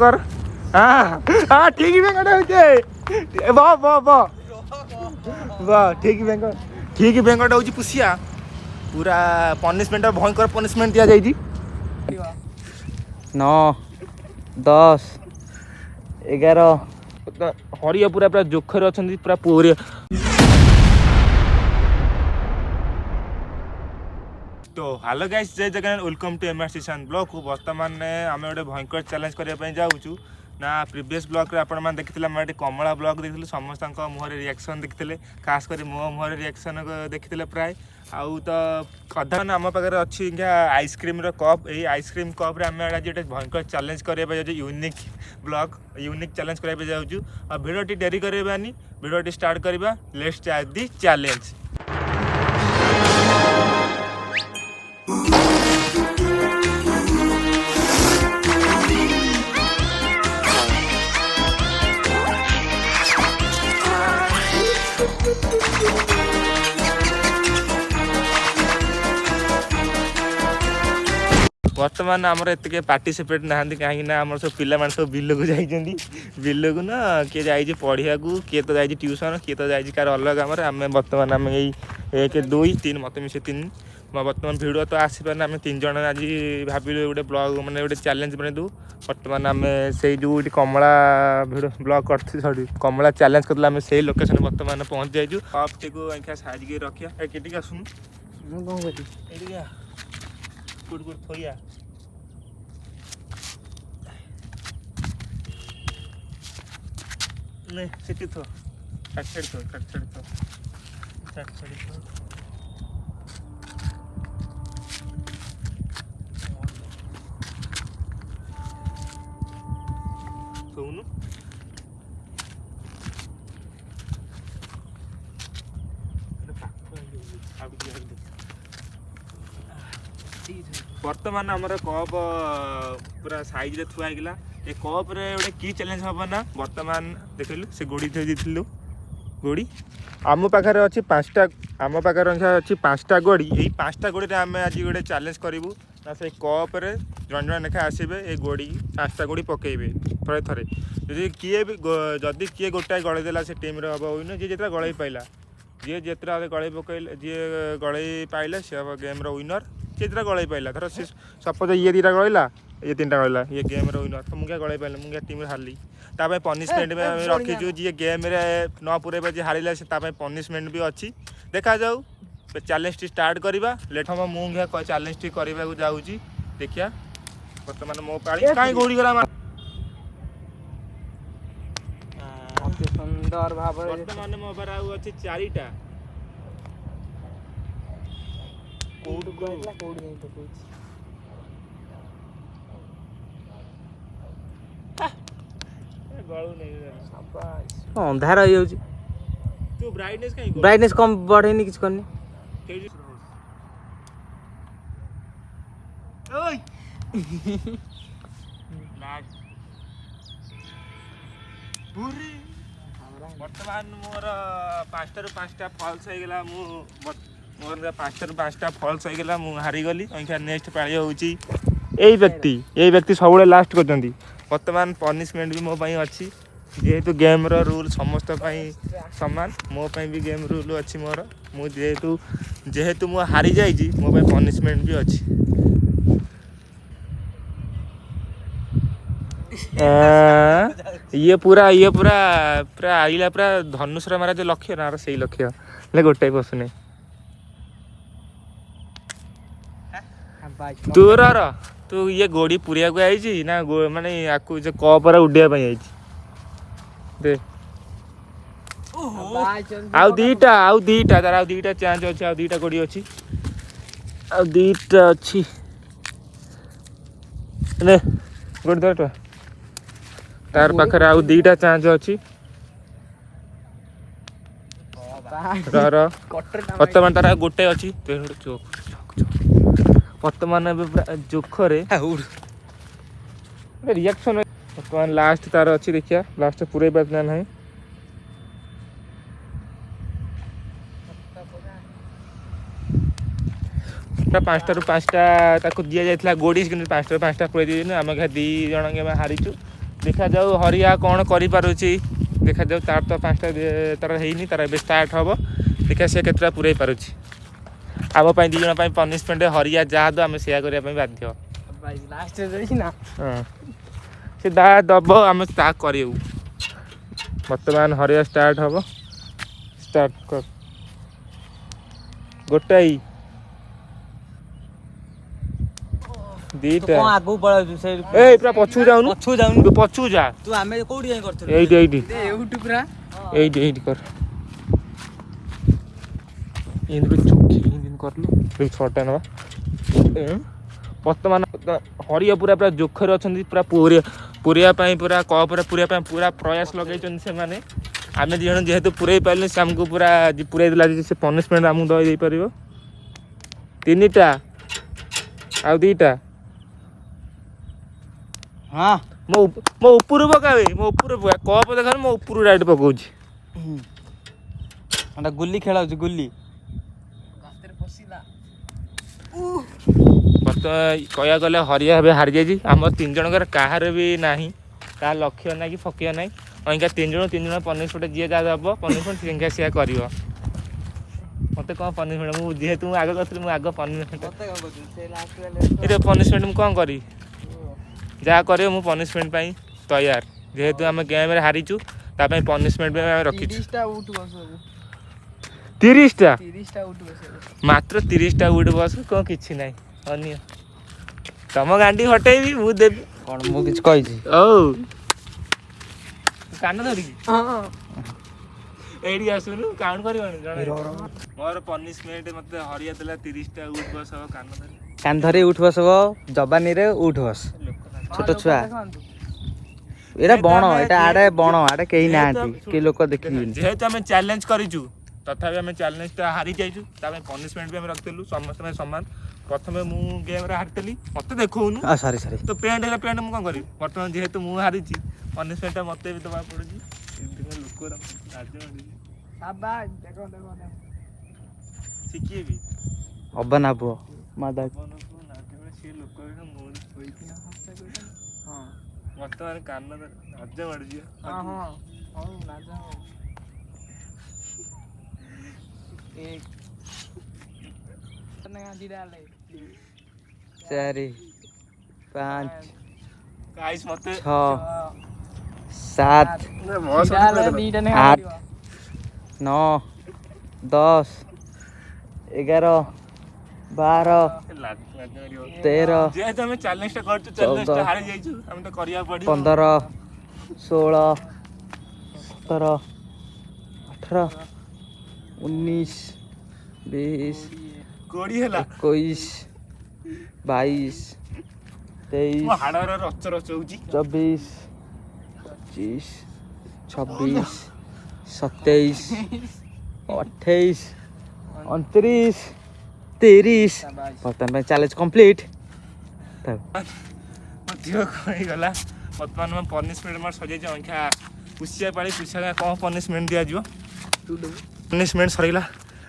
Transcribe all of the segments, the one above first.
कर हाँ ठीक बेंगट होचे वाह वाह वाह वाह ठीक बेंगट होची पुसिया पूरा पनिशमेंट भयंकर पनिशमेंट दिया जाई 9 10 11 हरिया पूरा पूरा जोखर अछंती पूरा पूरी तो हेलो गाइस जय Jagannath welcome to MR season blog को वर्तमान आम गोटे भयंकर चैलेंज करने जाऊँ ना प्रीवियस ब्लॉग आप देखते आम गोटे कमला ब्लॉग देखते समस्त मुहर रिएक्शन देखते खास कर मो मुहर रिएक्शन देखते प्राय आउ तो अधा आम पाखे अच्छी आइसक्रीम कप यही आइसक्रीम कप आम आज गोटे भयंकर चैलेंज करने यूनिक ब्लॉग यूनिक चैलेंज करने जाऊँ और भिडियोटी डेरी करानी भिडियोटी स्टार्ट करवा लेट्स स्टार्ट दी चैलेंज। बर्तमान आमर एत पार्टिसिपेट ना कहीं आम सब पिला सब बिल को जाइए बिल को ना किए जा पढ़िया किए तो जा ट्यूशन किए तो जा कार अलग आम आम बर्तमान आम यही 1 2 3 मत मिसे 3 बर्तमान भिडियो तो आसपार आम 3 जन आज भाविलु गोटे ब्लॉग मैंने गोटे चैलेंज बन दू बर्तमान आम से जो कमला भिडियो ब्लॉग कर कमला चैलेंज करते आम से लोकेशन बर्तमान पहुँच जाइए कप टी को साइज रखिया के आसुन गुड़ थोइया नहीं सिटी थो काट छाड़ी थो सोनु बर्तमान आमर कप पूरा साइज रे थुआ गला ए कप रे गोटे की चैलेंज हम ना बर्तमान देखलु से गोड़ी थई दिथिलु गोड़ी आम पाखे अच्छी 5टा आम पाखे अच्छी 5टा गोड़ी यही 5टा गोड़ी रे आम आज गोटे चैलेंज करूँ ना से कप रे जन जन लेखा आसबे ए गोड़ी 5टा गोड़ी पकेबे थे थे जदि किए भी जदि किए गोटाए गड़े देला से टीम रे हम विनर जी जितना गड़े पाइला जी जितना गड़े पकईले जी गड़े पाइला से हम गेम रो विनर जितना गड़े पाइला धर से सपोज ये 2टा गड़ेला ये 3टा गड़ेला ये गेम रो विनर तो मुझे गड़े पाइला मुझे टीम हारली ताप पनिशमेंट भी रखीचु जी गेम रे न पुरेबा जी हारिला से ताप पनिशमेंट भी अच्छी देखा जाऊ चैलेंज टी स्टार्ट करवा लेट हम मुझे चैलेंज टी करने को जाऊँगी देखिया बर्तमान मो पाली कहीं गोड़ी गला सुंदर भाव बर्तमान मो पर आउ अछि 4टा कोड गइला कोड नहीं तो कुछ गळू नहीं शाबाश अंधार हो जाउची तू ब्राइटनेस कम बढ़े नहीं किछ करनी ओय लास्ट पूरी बर्तमान मोर 5टा रु 5टा फॉल्स हो गला मोर 5टा रु 5टा फॉल्स हो गला मु हारी गली ओइखा नेक्स्ट पाळी होउची एई व्यक्ति सबले लास्ट करजंदी बर्तमान पनिशमेंट भी मो पई अछि जेहेतु गेम रो रूल समस्त पई समान मो पई भी गेम रूल अछि मोर मु जेहेतु मु हारी जाई छी मो पई पनिशमेंट भी अछि ये पूरा पूरा आइला पूरा धनुषर मारा जो लक्ष्य ना सही लक्ष्य ले गोटे पसुने तोर तू ये गोड़ी पुरिया को आई ना माने याकू जो कप उड्डिया पई आई दे आउ दीटा तार आउ दीटा चांस अछि आउ दीटा गोड़ी अछि आउ दीटा अछि ने गोड़ दरटा तार पाखरे आउ 2टा चांस अछि वर्तमान तार गोटे अछि वर्तमान जोखरे रिएक्शन वर्तमान लास्ट तार अच्छी देखिया लास्ट पूरे बात ना है 5टा रु 5टा ताको दिया जायतला गोडी कि 5टा रु 5टा पुरे दिनु आम घा 2 जण के हारिचु ଦେଖାଯାଉ ହରିଆ କ'ଣ କରିପାରୁଛି। ଦେଖାଯାଉ ତାର ତ 5ଟା ତାର ହେଇନି, ତାର ଏବେ ଷ୍ଟାର୍ଟ ହେବ। ଦେଖିବା ସେ କେତେଟା ପୁରେଇ ପାରୁଛି। ଆମ ପାଇଁ 2 ଜଣ ପାଇଁ ପନିସମେଣ୍ଟ ହରିଆ ଯାହା ଦବ ଆମେ ସେୟା କରିବା ପାଇଁ ବାଧ୍ୟ। ହଁ ସେ ଯାହା ଦବ ଆମେ ତାହା କରିବୁ। ବର୍ତ୍ତମାନ ହରିଆ ଷ୍ଟାର୍ଟ ହେବ। ଷ୍ଟାର୍ଟ କର। ଗୋଟାଇ 2ଟା ଆଗକୁ ପଳାଉଛୁ ସେ ଏଇ ପୁରା ପଛକୁ ଯାଉନୁ, ପଛକୁ ଯାଉନୁ। ତୁ ପଛକୁ ଯା। ତୁ ଆମେ କୋଉଠି ଯାଇ କରିଥିଲୁ? ଏଇଠି ଏଇଠି ଏଉଠୁ ପୁରା ଏଇଠି କର। ଏମିତି ଚୁକି ଏମିତି କରିଲୁ। ଏଇ 6ଟା ନେବା। ବର୍ତ୍ତମାନ ହରିଆ ପୁରା ଜୋଖରେ ଅଛନ୍ତି। ପୁରା ପୁରେଇବା ପାଇଁ ପୁରା କପରେ ପୁରେଇବା ପାଇଁ ପୁରା ପ୍ରୟାସ ଲଗେଇଛନ୍ତି ସେମାନେ। ଆମେ 2 ଜଣ ଯେହେତୁ ପୁରେଇ ପାରିଲୁ, ସେ ଆମକୁ ପୁରା ପୁରେଇ ଦେଲା। ସେ ପନିସମେଣ୍ଟ ଆମକୁ ଦେଇପାରିବ। 3ଟା ଆଉ 2ଟା। ହଁ ମୋ ଉପରୁ ପକାବେ, ମୋ ଉପରୁ ପକା। କପ ଦେଖ ମୋ ଉପରୁ ରାଇଟ୍ ପକଉଛି। ଗୁଲି ଖେଳ ହଉଛି ଗୁଲି। ବର୍ତ୍ତମାନ କହିବାକୁ ଗଲେ ହରିଆ ଏବେ ହାରିଯାଇଛି। ଆମର 3 ଜଣଙ୍କର କାହାର ବି ନାହିଁ, କାହା ଲକ୍ଷ୍ୟ ନାହିଁ କି ଫକିଆ ନାହିଁ। ଅଇଁକା 3 ଜଣ ପନିସମେଣ୍ଟ ଯିଏ ଯାହା ଦେବ ପନିସମେଣ୍ଟ ସେଙ୍ଗା ସିଆ କରିବ। ମୋତେ କ'ଣ ପନିସମେଣ୍ଟ, ମୁଁ ଯେହେତୁ ମୁଁ ଆଗ କରିଥିଲି, ମୁଁ ଆଗ ପନିସମେଣ୍ଟ ମୁଁ କ'ଣ କରିବି? ଯାହା କରିବ ମୁଁ ପନିସମେଣ୍ଟ ପାଇଁ ତୟାର। ଯେହେତୁ ଆମେ ଗେମ୍ରେ ହାରିଛୁ, ତା ପାଇଁ ପନିସମେଣ୍ଟ ପାଇଁ ଆମେ ରଖିଛୁ। 30ଟା ମାତ୍ର 30ଟା ଉଠ ବସ, କ'ଣ କିଛି ନାହିଁ। ଅନ୍ୟ ତମ ଗାଣ୍ଡି ହଟେଇବି, ମୁଁ ଦେବି। କ'ଣ ମୁଁ କିଛି କହିଛି? କାନ ଧରିକି ଏଇଠି ଆସୁନୁ, କାଉଣ୍ଟ କରିବନି ଜଣେ। ମୋର ପନିସମେଣ୍ଟ ମତେ ହରିଆ ଦେଲା 30ଟା ଉଠ ବସ। କାନ ଧରି ଉଠ ବସବ, ଜବାନୀରେ ଉଠ ବସ। ଛୋଟ ଛୁଆ ଏଇଟା ବଣ, ଏଇଟା ଆଡେ ବଣ, ଆଡେ କେହି ନାହାନ୍ତି, କେହି ଲୋକ ଦେଖିବେନି। ଯେହେତୁ ଆମେ ଚ୍ୟାଲେଞ୍ଜ କରିଛୁ, ତଥାପି ଆମେ ଚ୍ୟାଲେଞ୍ଜଟା ହାରି ଯାଇଛୁ। ତା ପାଇଁ ପନିସମେଣ୍ଟ ବି ଆମେ ରଖିଥିଲୁ ସମସ୍ତ ପାଇଁ ସମାନ। ପ୍ରଥମେ ମୁଁ ଗେମ୍ରେ ହାରିଥିଲି, ମୋତେ ଦେଖଉନୁ। ସରି ତ ପେଣ୍ଟ ହେଲା ପେଣ୍ଟ, ମୁଁ କ'ଣ କରିବି? ବର୍ତ୍ତମାନ ଯେହେତୁ ମୁଁ ହାରିଛି, ପନିସମେଣ୍ଟଟା ମୋତେ ବି ଦେବାକୁ ପଡୁଛି। ଶିଖିବି ଅବନା ପୁଅ ମାଦା ବର୍ତ୍ତମାନ କାନ ନାଜ ମାଡୁଛି। ଚାରି 5 ମତେ 6 7 8 9 10 11 12 13 ଯେହେତୁ ଆମେ ଚ୍ୟାଲେଞ୍ଜଟା କରିଛୁ, ଚ୍ୟାଲେଞ୍ଜଟା ହାରି ଯାଇଛୁ, ଆମେ ତ କରିବାକୁ ପଡିବ। 15 16 17 18 19 20 କୋଡି ହେଲା 21 22 23 ହାଡର ରଚ ରଚ ହଉଛି। 24 25 26 27 28 29 30 ବର୍ତ୍ତମାନ ପାଇଁ ଚ୍ୟାଲେଞ୍ଜ କମ୍ପ୍ଲିଟ୍। ମୋ ଝିଅ କ'ଣ ହେଇଗଲା? ବର୍ତ୍ତମାନ ମୋ ପନିସମେଣ୍ଟ ମୋର ସରିଯାଇଛି। ଅଇଁଖା ପୁଷିଆ ପାଳି, ପୁଷିଆ କ'ଣ ପନିସମେଣ୍ଟ ଦିଆଯିବ? ପନିସମେଣ୍ଟ ସରିଗଲା।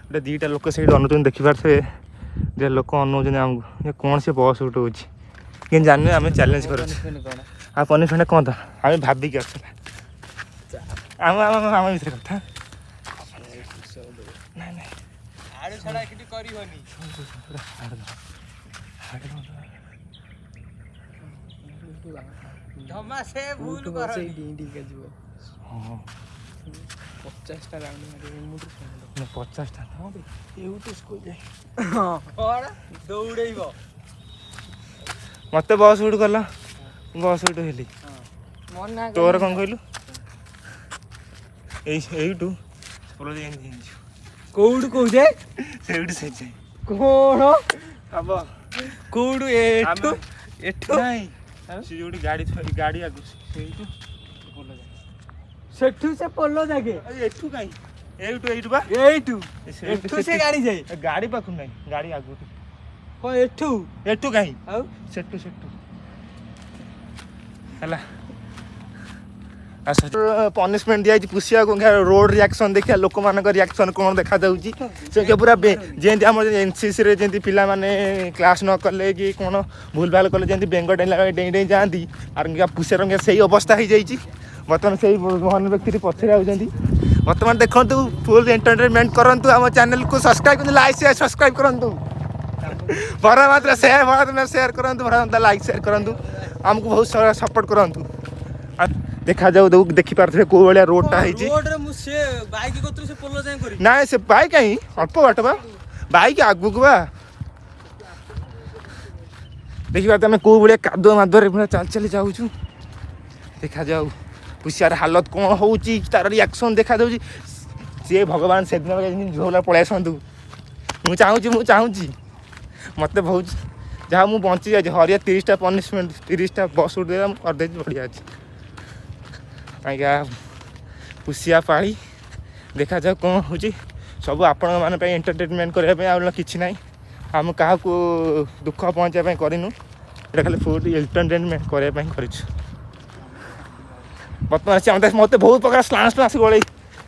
ଗୋଟେ 2ଟା ଲୋକ ସେଇଠି ଅନୁଛନ୍ତି, ଦେଖିପାରୁଥିବେ। ଯେ ଲୋକ ଅନଉଛନ୍ତି ଆମକୁ, କ'ଣ ସେ ବସ୍ ଉଠଉଛି କିନ୍ତୁ ଜାଣିନି ଆମେ ଚ୍ୟାଲେଞ୍ଜ କରୁଛୁ। ଆଉ ପନିସମେଣ୍ଟ କ'ଣ ତ ଆମେ ଭାବିକି ଆସିଲା ଆମ ଭିତରେ କଥା। ମତେ ବସ୍ ଉଠ କଲା, ବସ୍ ଉଠ ହେଲି। ତୋର କ'ଣ କହିଲୁ? ଏଇଠୁ କୋଉଠୁ କହୁଛେ? ସେଇଠୁ ସେ କ'ଣ ହବ କୋଉଠୁ? ଏଠୁ ଏଠୁ ନାଇଁ, ସେ ଯୋଉଠି ଗାଡି ଆଗୁଛି ସେଇଠୁ ସେଠୁ ସେ ପୋଲ ଯାକେ। ଏଠୁ କାଇଁ? ଏଇଠୁ ବା ଏଇଠୁ ଏଠୁ ସେ ଗାଡି ଯାଏ। ଗାଡି ପାଖକୁ ନାହିଁ, ଗାଡି ଆଗକୁ। କ'ଣ ଏଠୁ କାହିଁ? ଆଉ ସେଠୁ ହେଲା। पनिशमेंट दिखाई पुषिया रोड रिएक्शन देखिए लोक मान रिएक्शन कौन देखा जाऊँगी से पूरा जमी आम एनसीसी जमी पिला माने क्लास न कले कि कौन भूल भाल कले जमी बेंग डेला डेई डेई जाती आर पुषिया से अवस्था हो जाए बर्तमान से महान व्यक्ति पछरे आउଛନ୍ତି बर्तमान देखु फुल एंटरटेनमेंट करंतु आम चैनल को सब्सक्राइब लाइक शेयर सब्सक्राइब करंतु बड़ा मात्रा शेयर बड़ा शेयर करंतु बड़ा मात्रा लाइक शेयर करंतु आमको बहुत सारा सपोर्ट करंतु देखा जाऊ देखी पारे कौ भाया रोडटा ना से बाइक कहीं अल्प बाट बा बाइक आगू बा देखी पारे आम कौ भाया कादुआ मादुआ पूरा चल चली जाऊँ देखा जाऊ पुषियार हालत कौन हो तार रिएक्शन देखा दूँ सी भगवान से दिन झोला पलि आसतु मुझे मत बहुत जहाँ मुझे बची जाए हरिया 30टा पनिशमेंट 30टा बस उठ करदे बढ़िया अच्छे कहीं पुषिया पाड़ी देखा जाऊ कौन हो सब आपण मैंने एंटरटेनमेंट करने कि ना आम क्या दुख पहुँचापी करनु ये खाली फुल एंटरटेनमेंट करने कर बर्तमान से मत बहुत प्रकार स्लांस फ्लांस गल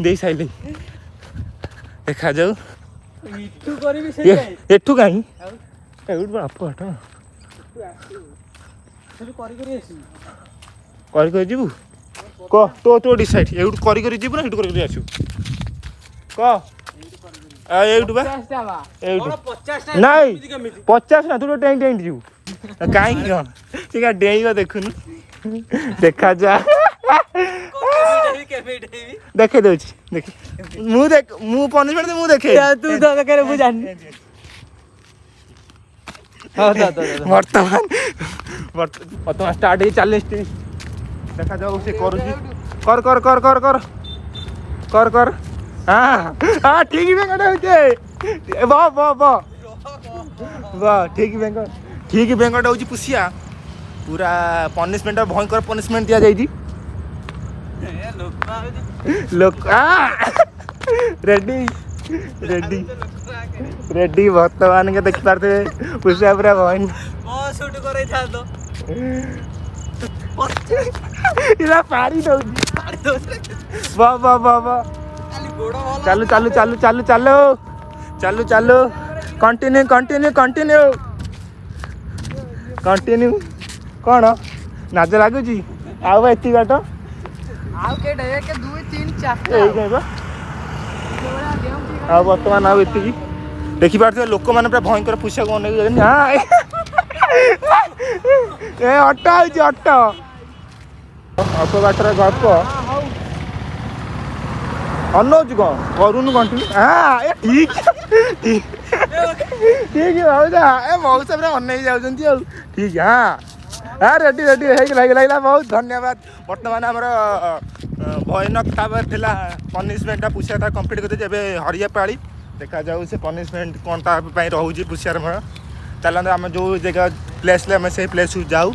दे सारे देखा जाऊ एठू कहीं बाप कर जीवु कह तो तो डिसाइड एउट कर जीवु ना एटू कर आसु कह नहीं 50 ना तू डेई डेई जीवु कहीं डेई देखुन देखा जा देखे दउची देखे मु देख मु पनिशमेंट मु देखे तू तो करे मु जान हां वर्तमान स्टार्ट ही चैलेंज देखा जाऊ से करूची कर कर कर कर कर कर कर हां ठीक बेंगट होचे वाह वाह वाह वाह ठीक बेंगट होची पुषिया पूरा पनिशमेंट भयंकर पनिशमेंट दिया जाई लोक रेडी रेडी रेडी वर्तमान के देख पारते पुषिया पूरा भयन शूट करे था तो इला पारी दो वाह वाह वाह वाह चालू चालू चालू चालू चालू चालू चालू कंटिन्यू कंटिन्यू कंटिन्यू कंटिन्यू कौन नाच लगुच आउ एति बाट आ बर्तमान आउ एति देखी पारे लोक मैंने पूरा भयंकर पुषिया को ए अट अट अल्प बाटर गप अनौच कौन करूनु कंटिन्यू हाँ ए ठीक ठीक है मौसा पूरा अन जाऊँ ठीक हाँ हाँ रेडी रेडी लगे बहुत धन्यवाद बर्तमान आमर भयानक था पनिशमेंट पुषिया था कंप्लीट करते हरिया पाड़ी देखा जाऊ से पनिशमेंट कौन रोचे पुषियार मोर चलते आम जो जगह प्लेस आम से प्लेस जाऊ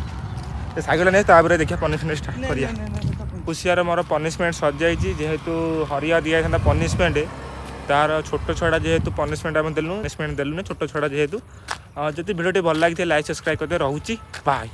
साइकेल नहीं तापर देखिए पनिशमेंट स्टार्ट करिया पुषियार मोर पनिशमेंट सर जाइए जेहेतु हरिया दिया था पनिशमेंट तार छोट छुआ जेहेतु पनिशमेंट आम देलु पनिशमेंट देलु छोट छुआ जेहेतु जब भिडियो भल लगी लाइक सब्सक्राइब करते रोचे बाय।